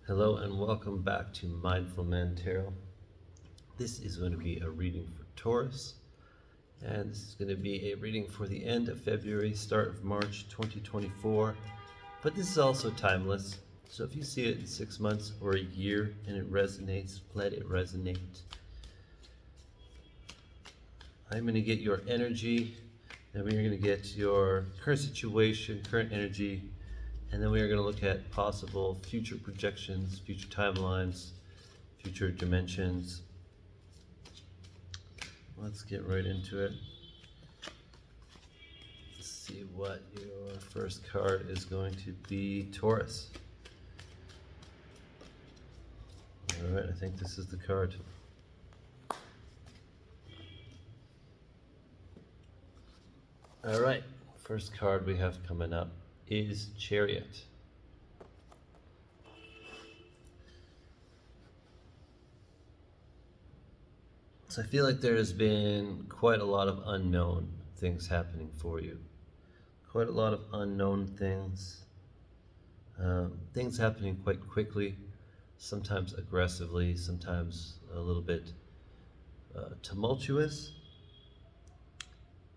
Hello and welcome back to Mindful Man Tarot. This is going to be a reading for Taurus, and this is going to be a reading for the end of February, start of March 2024. But this is also timeless, so if you see it in 6 months or a year and it resonates, let it resonate. I'm going to get your energy, and we're going to get your current situation, current energy, and then we are going to look at possible future projections, future timelines, future dimensions. Let's get right into it. Let's see what your first card is going to be, Taurus. All right, I think this is the card. All right, first card we have coming up is Chariot. So I feel like there has been quite a lot of unknown things happening for you. Quite a lot of unknown things. Things happening quite quickly, sometimes aggressively, sometimes a little bit tumultuous.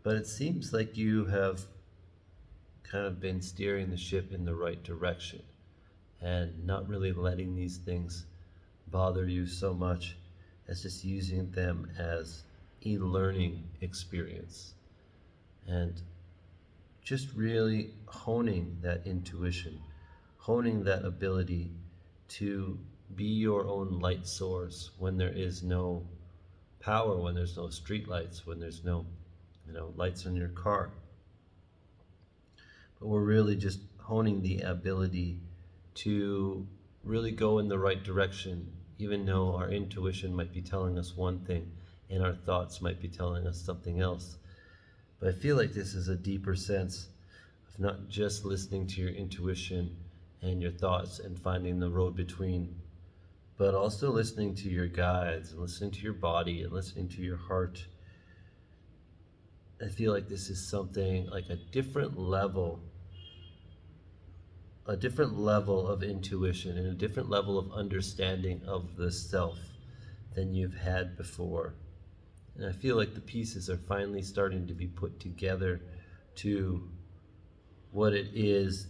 But it seems like you have kind of been steering the ship in the right direction and not really letting these things bother you so much as just using them as a learning experience and just really honing that intuition, honing that ability to be your own light source when there is no power, when there's no street lights, when there's no lights in your car. But we're really just honing the ability to really go in the right direction, even though our intuition might be telling us one thing and our thoughts might be telling us something else. But I feel like this is a deeper sense of not just listening to your intuition and your thoughts and finding the road between, but also listening to your guides and listening to your body and listening to your heart. I feel like this is something like a different level of intuition and a different level of understanding of the self than you've had before. And I feel like the pieces are finally starting to be put together to what it is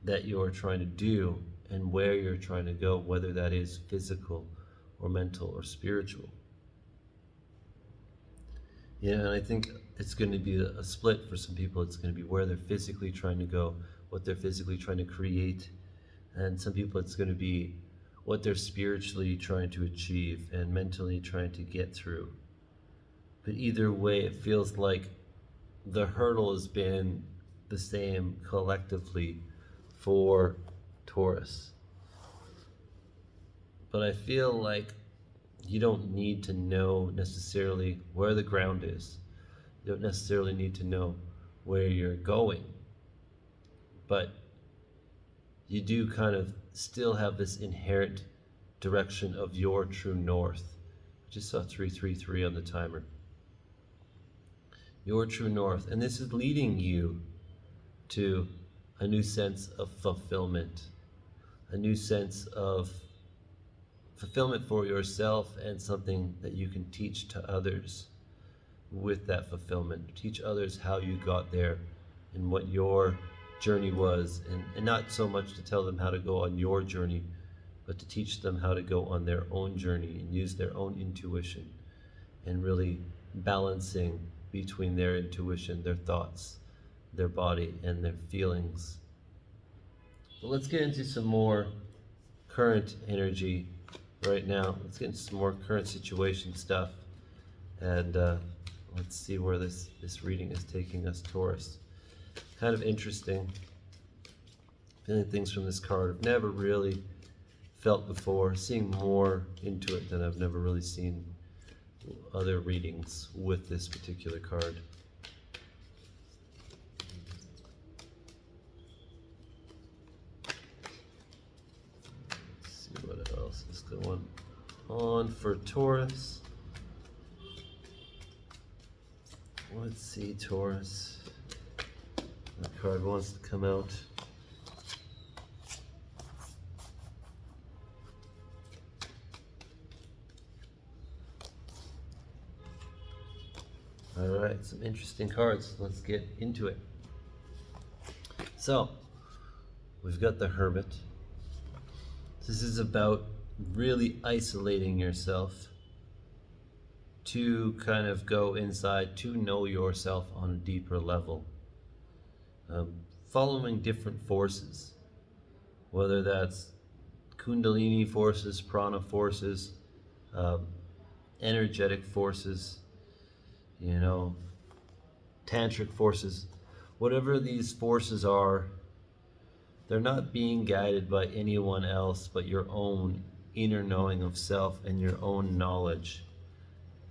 that you're trying to do and where you're trying to go, whether that is physical or mental or spiritual. And I think it's going to be a split for some people. It's going to be where they're physically trying to go, what they're physically trying to create. And some people it's going to be what they're spiritually trying to achieve and mentally trying to get through. But either way, it feels like the hurdle has been the same collectively for Taurus. But I feel like you don't need to know necessarily where the ground is. You don't necessarily need to know where you're going. But you do kind of still have this inherent direction of your true north. I just saw 333 on the timer. Your true north. And this is leading you to a new sense of fulfillment, a new sense of fulfillment for yourself and something that you can teach to others with that fulfillment. Teach others how you got there and what your journey was, and not so much to tell them how to go on your journey, but to teach them how to go on their own journey and use their own intuition and really balancing between their intuition, their thoughts, their body, and their feelings. But let's get into some more current energy right now. Let's get into some more current situation stuff, and let's see where this reading is taking us, Taurus. Kind of interesting. Feeling things from this card I've never really felt before, seeing more into it than I've never really seen other readings with this particular card. Let's see what else is going on for Taurus. Let's see, Taurus. The card wants to come out. All right, some interesting cards. Let's get into it. So, we've got the Hermit. This is about really isolating yourself to kind of go inside, to know yourself on a deeper level. Following different forces, whether that's Kundalini forces, prana forces, energetic forces, tantric forces, whatever these forces are, they're not being guided by anyone else but your own inner knowing of self and your own knowledge.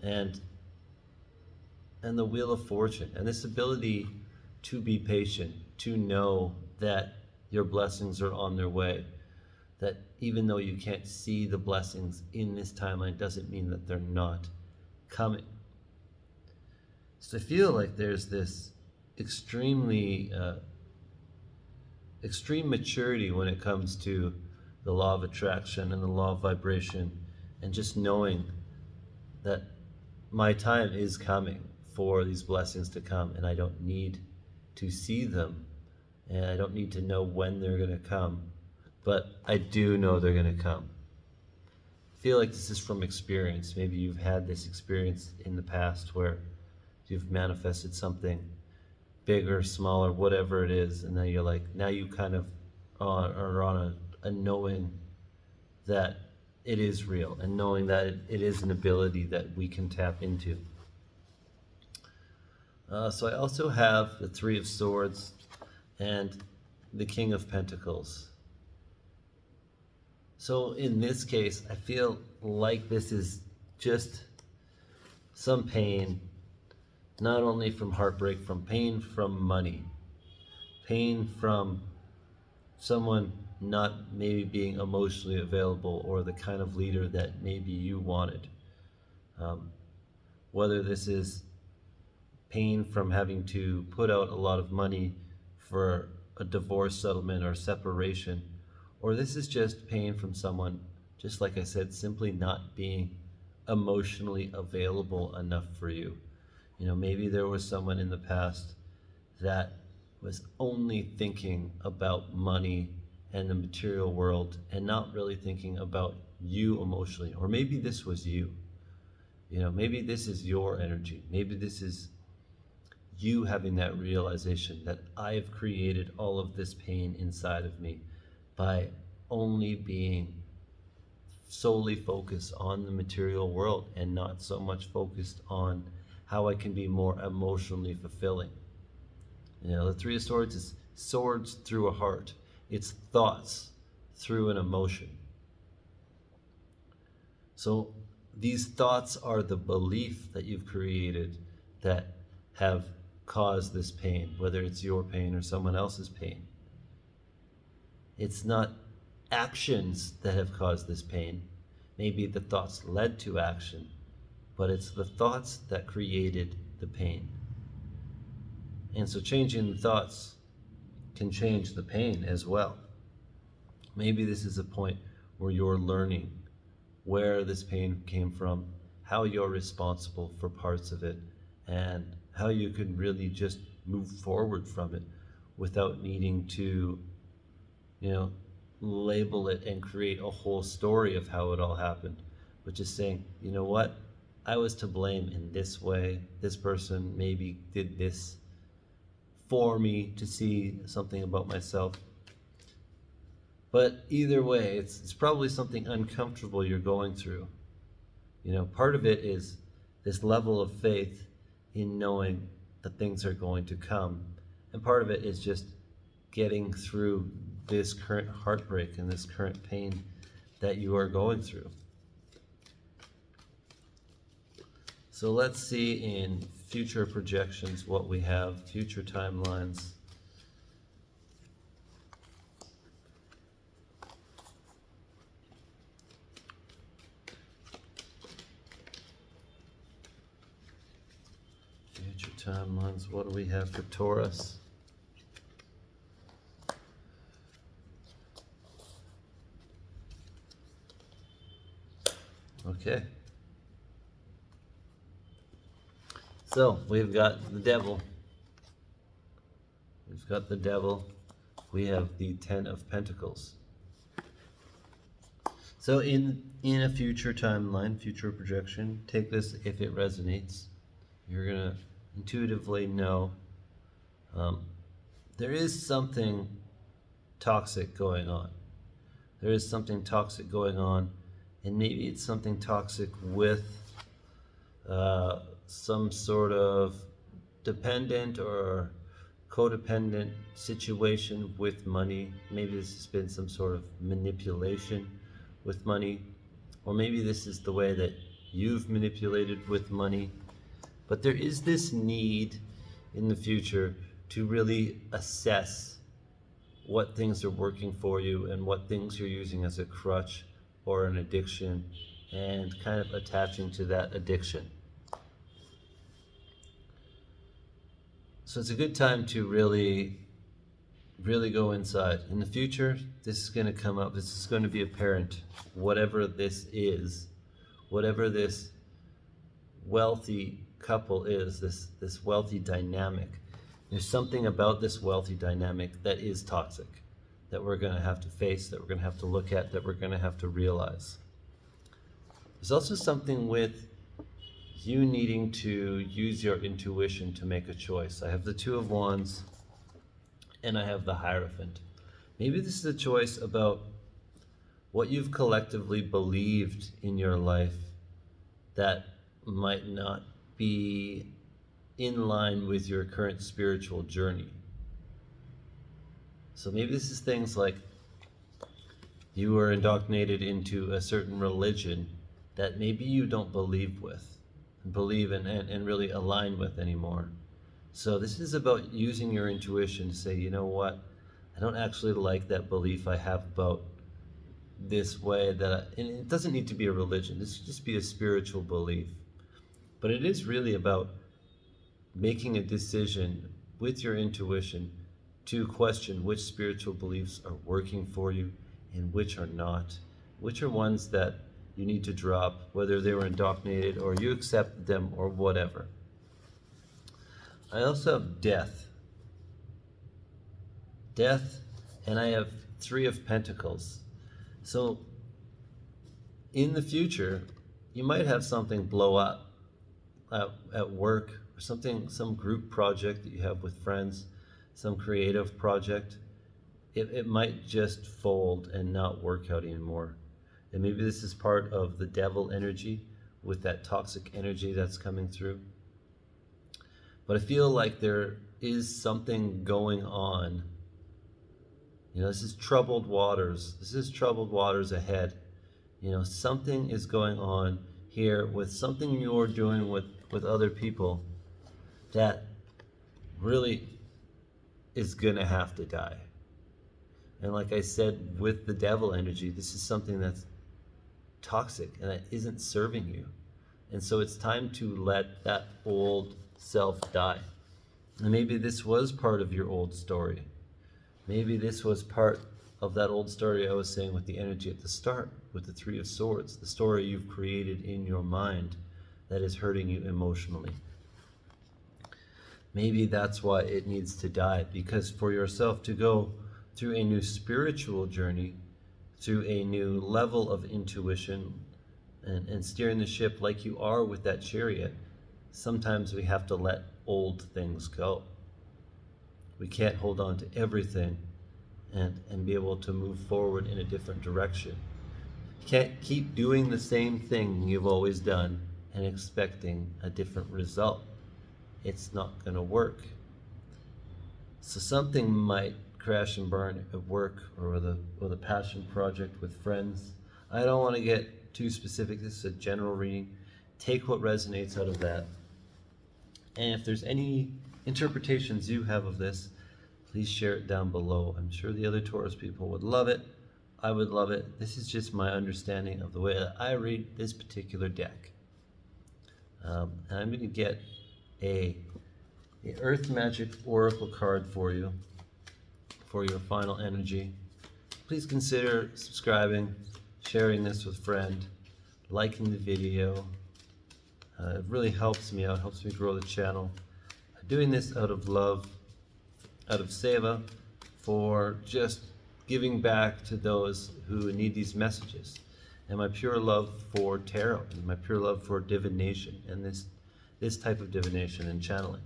And the Wheel of Fortune, and this ability to be patient, to know that your blessings are on their way, that even though you can't see the blessings in this timeline doesn't mean that they're not coming. So I feel like there's this extreme maturity when it comes to the law of attraction and the law of vibration, and just knowing that my time is coming for these blessings to come, and I don't need to see them, and I don't need to know when they're going to come, but I do know they're going to come. I feel like this is from experience. Maybe you've had this experience in the past where you've manifested something bigger, smaller, whatever it is, and now you kind of are on a knowing that it is real, and knowing that it is an ability that we can tap into. So I also have the Three of Swords and the King of Pentacles. So in this case, I feel like this is just some pain, not only from heartbreak, from pain from money, pain from someone not maybe being emotionally available or the kind of leader that maybe you wanted. Whether this is pain from having to put out a lot of money for a divorce settlement or separation, or this is just pain from someone, just like I said, simply not being emotionally available enough for you. Maybe there was someone in the past that was only thinking about money and the material world and not really thinking about you emotionally. Or maybe this was you. Maybe this is your energy. Maybe this is you having that realization that I have created all of this pain inside of me by only being solely focused on the material world and not so much focused on how I can be more emotionally fulfilling. The Three of Swords is swords through a heart. It's thoughts through an emotion. So these thoughts are the belief that you've created that have caused this pain, whether it's your pain or someone else's pain. It's not actions that have caused this pain. Maybe the thoughts led to action, but it's the thoughts that created the pain. And so changing the thoughts can change the pain as well. Maybe this is a point where you're learning where this pain came from, how you're responsible for parts of it, and how you can really just move forward from it without needing to, label it and create a whole story of how it all happened, but just saying, you know what, I was to blame in this way. This person maybe did this for me to see something about myself. But either way, it's probably something uncomfortable you're going through. Part of it is this level of faith in knowing that things are going to come. And part of it is just getting through this current heartbreak and this current pain that you are going through. So let's see in future projections what we have, future timelines. Future timelines, what do we have for Taurus? Okay. So we've got the devil. We've got the devil. We have the Ten of Pentacles. So in a future timeline, future projection, take this if it resonates. You're going to intuitively know there is something toxic going on. There is something toxic going on, and maybe it's something toxic with some sort of dependent or codependent situation with money. Maybe this has been some sort of manipulation with money, or maybe this is the way that you've manipulated with money. But there is this need in the future to really assess what things are working for you and what things you're using as a crutch or an addiction, and kind of attaching to that addiction. So it's a good time to really go inside. In the future, this is going to come up. This is going to be apparent. Whatever this is, whatever this wealthy couple is, this wealthy dynamic, there's something about this wealthy dynamic that is toxic, that we're going to have to face, that we're going to have to look at, that we're going to have to realize. There's also something with you needing to use your intuition to make a choice. I have the Two of Wands and I have the Hierophant. Maybe this is a choice about what you've collectively believed in your life that might not be in line with your current spiritual journey. So maybe this is things like you were indoctrinated into a certain religion that maybe you don't believe and really align with anymore. So this is about using your intuition to say, you know what, I don't actually like that belief I have about this way and it doesn't need to be a religion. This could just be a spiritual belief. But it is really about making a decision with your intuition to question which spiritual beliefs are working for you and which are not, which are ones that you need to drop, whether they were indoctrinated or you accept them or whatever. I also have death, and I have Three of Pentacles. So in the future, you might have something blow up at work, or some group project that you have with friends, some creative project. It might just fold and not work out anymore. And maybe this is part of the devil energy with that toxic energy that's coming through. But I feel like there is something going on. You know, this is troubled waters. This is troubled waters ahead. You know, something is going on here with something you're doing with other people that really is gonna have to die. And like I said, with the devil energy, this is something that's toxic and that isn't serving you. And so it's time to let that old self die. And maybe this was part of your old story. Maybe this was part of that old story I was saying with the energy at the start, with the Three of Swords, the story you've created in your mind that is hurting you emotionally. Maybe that's why it needs to die, because for yourself to go through a new spiritual journey, through a new level of intuition and steering the ship like you are with that chariot, sometimes we have to let old things go. We can't hold on to everything and be able to move forward in a different direction. You can't keep doing the same thing you've always done and expecting a different result. It's not going to work. So something might crash and burn at work or with a passion project with friends. I don't want to get too specific. This is a general reading. Take what resonates out of that. And if there's any interpretations you have of this, please share it down below. I'm sure the other Taurus people would love it. I would love it. This is just my understanding of the way that I read this particular deck. And I'm going to get a Earth Magic Oracle card for you for your final energy. Please consider subscribing, sharing this with a friend, liking the video, It really helps me out, helps me grow the channel. I'm doing this out of love, out of seva, for just giving back to those who need these messages. And my pure love for tarot, and my pure love for divination, and this type of divination and channeling.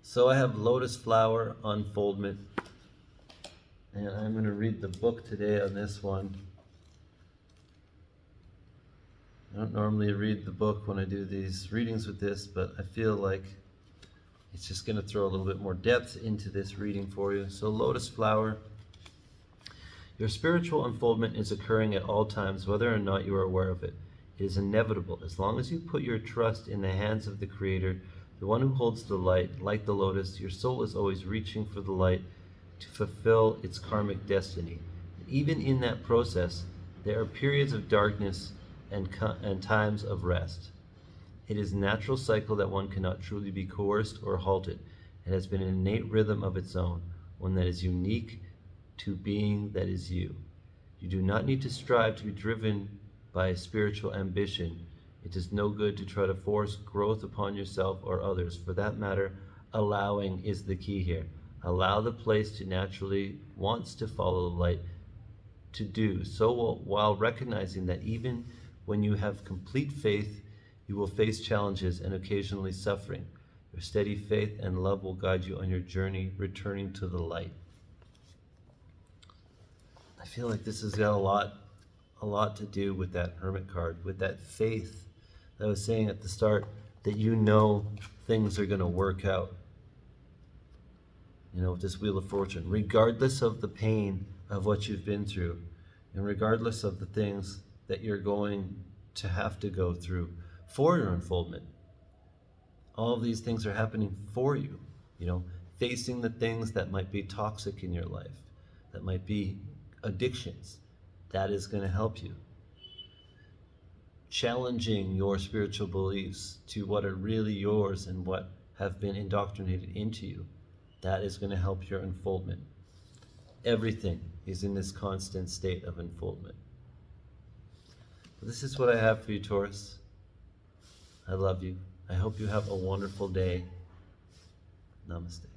So I have Lotus Flower Unfoldment, and I'm going to read the book today on this one. I don't normally read the book when I do these readings with this, but I feel like it's just going to throw a little bit more depth into this reading for you. So Lotus Flower, your spiritual unfoldment is occurring at all times, whether or not you are aware of it. It is inevitable. As long as you put your trust in the hands of the Creator, the one who holds the light, like the lotus, your soul is always reaching for the light to fulfill its karmic destiny. Even in that process, there are periods of darkness and times of rest. It is a natural cycle that one cannot truly be coerced or halted. It has been an innate rhythm of its own, one that is unique to being that is you. You do not need to strive to be driven by a spiritual ambition. It is no good to try to force growth upon yourself or others. For that matter, allowing is the key here. Allow the place to naturally wants to follow the light to do so, while recognizing that even when you have complete faith, you will face challenges and occasionally suffering. Your steady faith and love will guide you on your journey, returning to the light. I feel like this has got a lot to do with that Hermit card, with that faith that I was saying at the start, that you know things are going to work out. You know, with this Wheel of Fortune, regardless of the pain of what you've been through, and regardless of the things that you're going to have to go through for your unfoldment. All of these things are happening for you, you know, facing the things that might be toxic in your life, that might be addictions. That is going to help you. Challenging your spiritual beliefs to what are really yours and what have been indoctrinated into you. That is going to help your unfoldment. Everything is in this constant state of unfoldment. This is what I have for you, Taurus. I love you. I hope you have a wonderful day. Namaste.